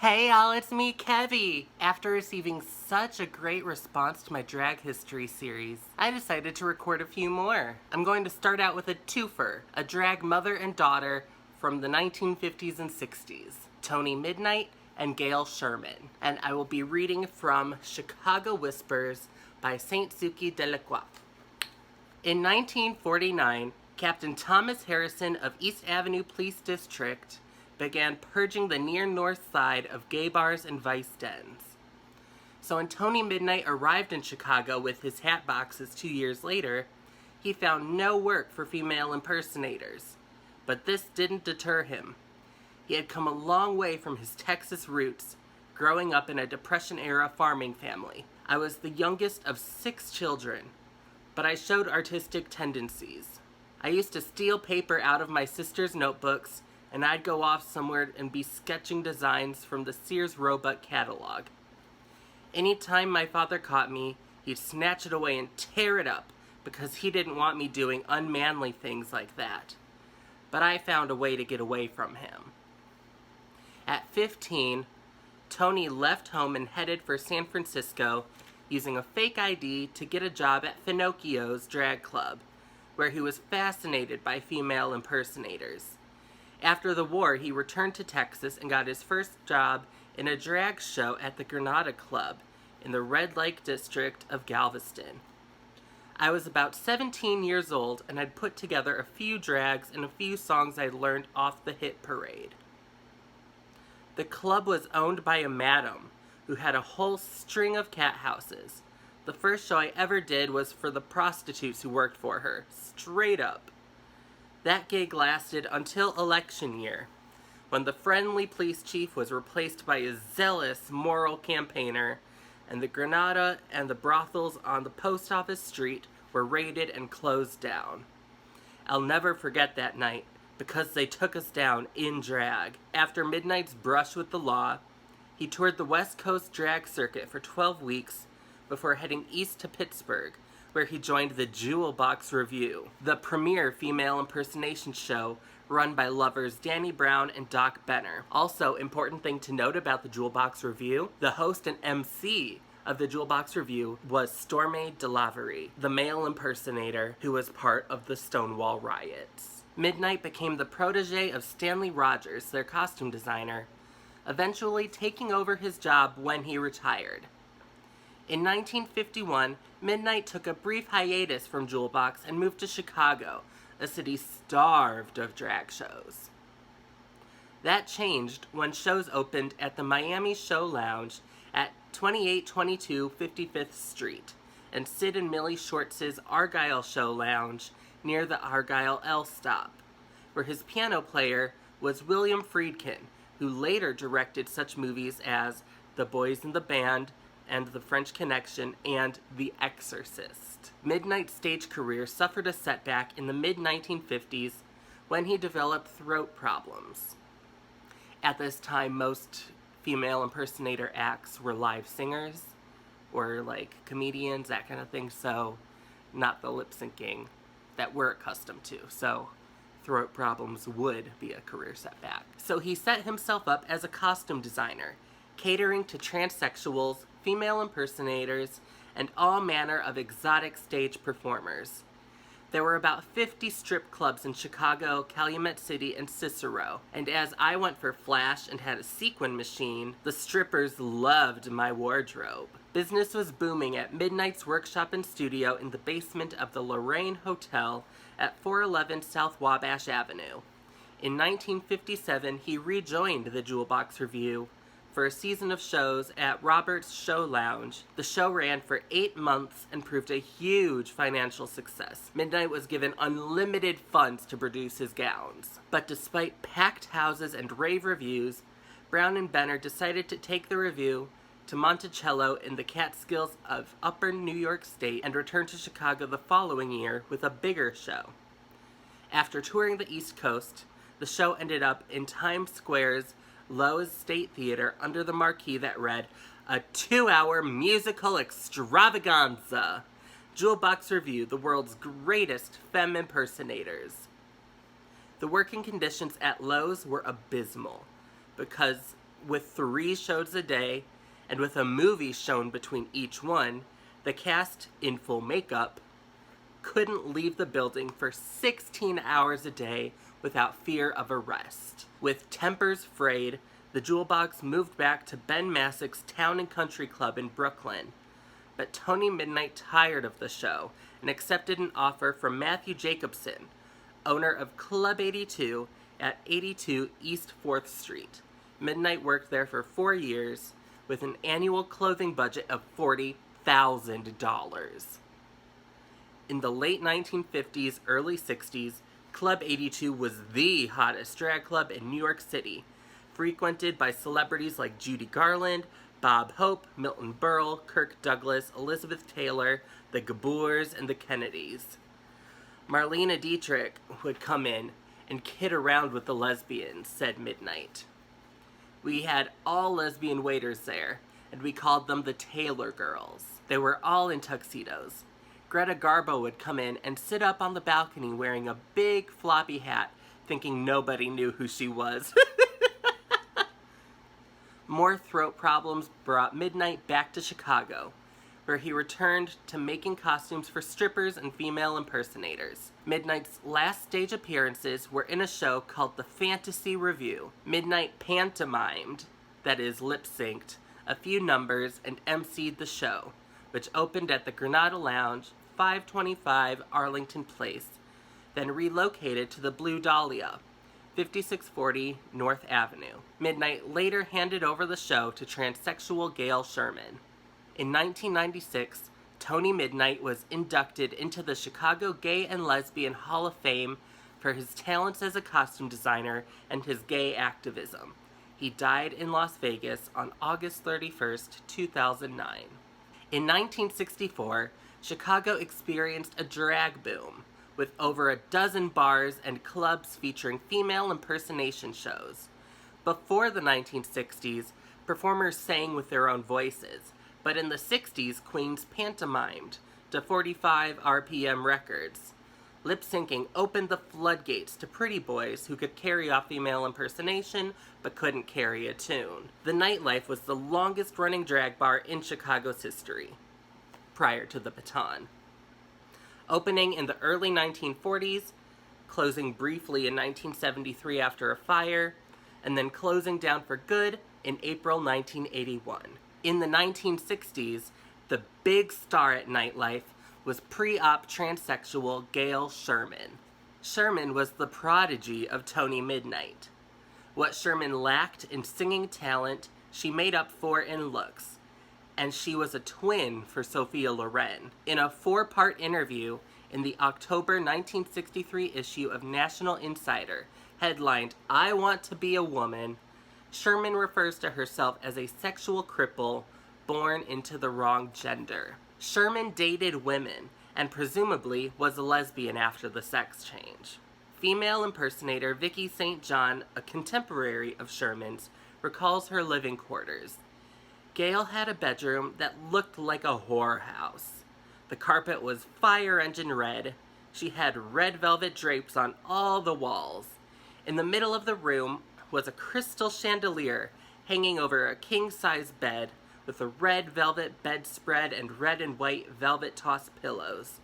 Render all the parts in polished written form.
Hey y'all, it's me, Kevvie! After receiving such a great response to my drag history series, I decided to record a few more. I'm going to start out with a twofer, a drag mother and daughter from the 1950s and 60s, Tony Midnite and Gayle Sherman, and I will be reading from Chicago Whispers by Saint Suki Delacroix. In 1949, Captain Thomas Harrison of East Avenue Police District began purging the near north side of gay bars and vice dens. So when Tony Midnite arrived in Chicago with his hat boxes 2 years later, he found no work for female impersonators. But this didn't deter him. He had come a long way from his Texas roots, growing up in a Depression-era farming family. I was the youngest of 6 children, but I showed artistic tendencies. I used to steal paper out of my sister's notebooks, and I'd go off somewhere and be sketching designs from the Sears Roebuck catalog. Anytime my father caught me, he'd snatch it away and tear it up because he didn't want me doing unmanly things like that. But I found a way to get away from him. At 15, Tony left home and headed for San Francisco using a fake ID to get a job at Finocchio's drag club, where he was fascinated by female impersonators. After the war, he returned to Texas and got his first job in a drag show at the Granada Club in the Red Lake district of Galveston. I was about 17 years old and I'd put together a few drags and a few songs I'd learned off the hit parade. The club was owned by a madam who had a whole string of cat houses. The first show I ever did was for the prostitutes who worked for her, straight up. That gig lasted until election year, when the friendly police chief was replaced by a zealous moral campaigner, and the Granada and the brothels on the post office street were raided and closed down. I'll never forget that night, because they took us down in drag. After Midnite's brush with the law, he toured the West Coast drag circuit for 12 weeks before heading east to Pittsburgh, where he joined the Jewel Box Revue, the premier female impersonation show run by lovers Danny Brown and Doc Benner. Also, important thing to note about the Jewel Box Revue, the host and MC of the Jewel Box Revue was Stormy DeLavery, the male impersonator who was part of the Stonewall riots. Midnite became the protege of Stanley Rogers, their costume designer, eventually taking over his job when he retired. In 1951, Midnite took a brief hiatus from Jewel Box and moved to Chicago, a city starved of drag shows. That changed when shows opened at the Miami Show Lounge at 2822 55th Street and Sid and Millie Shorts' Argyle Show Lounge near the Argyle L stop, where his piano player was William Friedkin, who later directed such movies as The Boys in the Band and The French Connection, and The Exorcist. Midnite's stage career suffered a setback in the mid-1950s when he developed throat problems. At this time, most female impersonator acts were live singers, or like comedians, that kind of thing, so not the lip syncing that we're accustomed to. So throat problems would be a career setback. So he set himself up as a costume designer, catering to transsexuals, female impersonators, and all manner of exotic stage performers. There were about 50 strip clubs in Chicago, Calumet City, and Cicero, and as I went for flash and had a sequin machine, the strippers loved my wardrobe. Business was booming at Midnite's workshop and studio in the basement of the Lorraine Hotel at 411 South Wabash Avenue. In 1957, he rejoined the Jewel Box Revue for a season of shows at Robert's Show Lounge. The show ran for 8 months and proved a huge financial success. Midnite was given unlimited funds to produce his gowns. But despite packed houses and rave reviews, Brown and Benner decided to take the revue to Monticello in the Catskills of Upper New York State and return to Chicago the following year with a bigger show. After touring the East Coast, the show ended up in Times Square's Lowe's State Theater under the marquee that read, "A 2-hour musical extravaganza. Jewel Box Revue, the world's greatest femme impersonators." The working conditions at Lowe's were abysmal because With 3 shows a day, and with a movie shown between each one, the cast, in full makeup, couldn't leave the building for 16 hours a day without fear of arrest. With tempers frayed, the Jewel Box moved back to Ben Masick's Town and Country Club in Brooklyn. But Tony Midnight tired of the show and accepted an offer from Matthew Jacobson, owner of Club 82 at 82 East 4th Street. Midnight worked there for 4 years with an annual clothing budget of $40,000. In the late 1950s, early 60s, Club 82 was the hottest drag club in New York City, frequented by celebrities like Judy Garland, Bob Hope, Milton Berle, Kirk Douglas, Elizabeth Taylor, the Gabors, and the Kennedys. Marlena Dietrich would come in and kid around with the lesbians, said Midnight. We had all lesbian waiters there, and we called them the Taylor Girls. They were all in tuxedos. Greta Garbo would come in and sit up on the balcony wearing a big floppy hat, thinking nobody knew who she was. More throat problems brought Midnight back to Chicago, where he returned to making costumes for strippers and female impersonators. Midnight's last stage appearances were in a show called The Fantasy Review. Midnight pantomimed, that is lip-synced, a few numbers and emceed the show, which opened at the Granada Lounge, 525 Arlington Place, then relocated to the Blue Dahlia, 5640 North Avenue. Midnight later handed over the show to transsexual Gayle Sherman. In 1996, Tony Midnight was inducted into the Chicago Gay and Lesbian Hall of Fame for his talents as a costume designer and his gay activism. He died in Las Vegas on August 31st, 2009. In 1964, Chicago experienced a drag boom, with over a dozen bars and clubs featuring female impersonation shows. Before the 1960s, performers sang with their own voices, but in the 60s, queens pantomimed to 45 RPM records. Lip-syncing opened the floodgates to pretty boys who could carry off female impersonation but couldn't carry a tune. The Nightlife was the longest-running drag bar in Chicago's history, prior to the Baton. Opening in the early 1940s, closing briefly in 1973 after a fire, and then closing down for good in April 1981. In the 1960s, the big star at Nightlife was pre-op transsexual Gayle Sherman. Sherman was the prodigy of Tony Midnight. What Sherman lacked in singing talent, she made up for in looks, and she was a twin for Sophia Loren. In a 4-part interview in the October 1963 issue of National Insider, headlined, "I Want to Be a Woman," Sherman refers to herself as a sexual cripple born into the wrong gender. Sherman dated women and presumably was a lesbian after the sex change. Female impersonator Vicki St. John, a contemporary of Sherman's, recalls her living quarters. Gayle had a bedroom that looked like a whorehouse. The carpet was fire engine red. She had red velvet drapes on all the walls. In the middle of the room was a crystal chandelier hanging over a king-size bed with a red velvet bedspread and red and white velvet tossed pillows.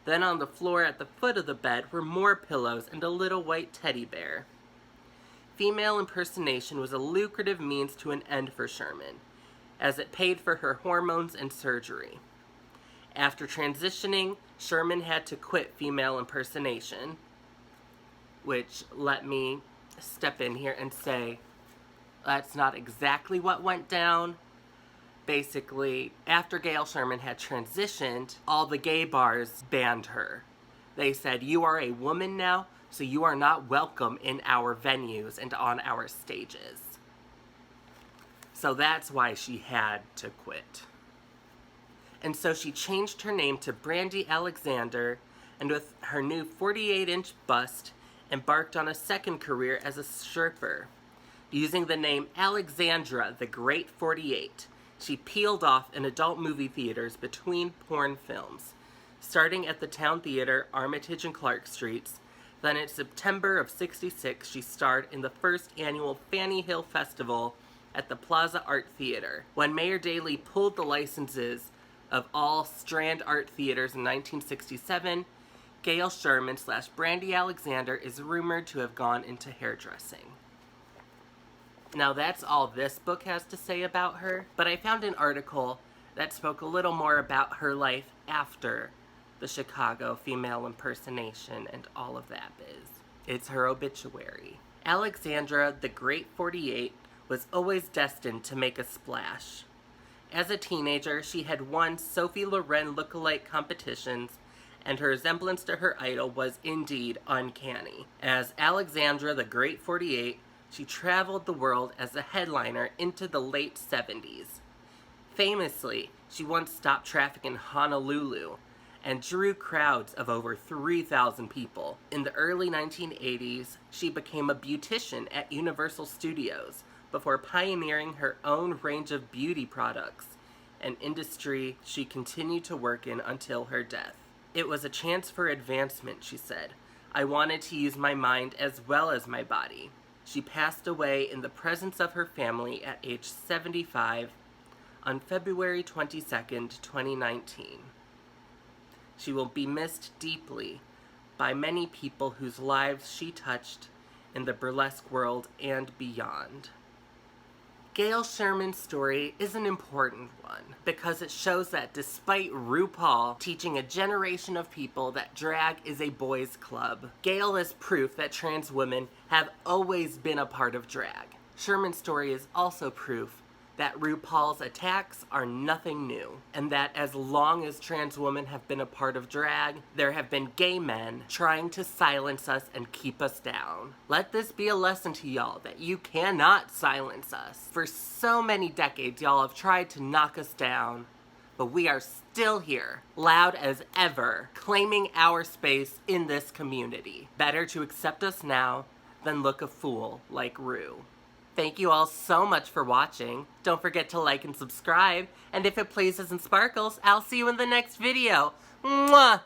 Then on the floor at the foot of the bed were more pillows and a little white teddy bear. Female impersonation was a lucrative means to an end for Sherman, as it paid for her hormones and surgery. After transitioning, Sherman had to quit female impersonation, which, let me step in here and say, that's not exactly what went down. Basically, after Gayle Sherman had transitioned, all the gay bars banned her. They said, "You are a woman now, so you are not welcome in our venues and on our stages." So that's why she had to quit. And so she changed her name to Brandy Alexander, and with her new 48-inch bust, embarked on a second career as a stripper. Using the name Alexandra the Great 48, she peeled off in adult movie theaters between porn films, starting at the Town Theater, Armitage and Clark Streets, Then in September of '66, she starred in the first annual Fanny Hill Festival at the Plaza Art Theater. When Mayor Daley pulled the licenses of all Strand Art Theaters in 1967, Gayle Sherman / Brandy Alexander is rumored to have gone into hairdressing. Now that's all this book has to say about her, but I found an article that spoke a little more about her life after the Chicago female impersonation and all of that biz. It's her obituary. Alexandra the Great 48 was always destined to make a splash. As a teenager, she had won Sophie Loren lookalike competitions, and her resemblance to her idol was indeed uncanny. As Alexandra the Great 48, she traveled the world as a headliner into the late 70s. Famously, she once stopped traffic in Honolulu and drew crowds of over 3,000 people. In the early 1980s, she became a beautician at Universal Studios before pioneering her own range of beauty products, an industry she continued to work in until her death. It was a chance for advancement, she said. I wanted to use my mind as well as my body. She passed away in the presence of her family at age 75 on February 22nd, 2019. She will be missed deeply by many people whose lives she touched in the burlesque world and beyond. Gayle Sherman's story is an important one because it shows that despite RuPaul teaching a generation of people that drag is a boys' club, Gayle is proof that trans women have always been a part of drag. Sherman's story is also proof that RuPaul's attacks are nothing new, and that as long as trans women have been a part of drag, there have been gay men trying to silence us and keep us down. Let this be a lesson to y'all that you cannot silence us. For so many decades, y'all have tried to knock us down, but we are still here, loud as ever, claiming our space in this community. Better to accept us now than look a fool like Ru. Thank you all so much for watching. Don't forget to like and subscribe. And if it pleases and sparkles, I'll see you in the next video. Mwah!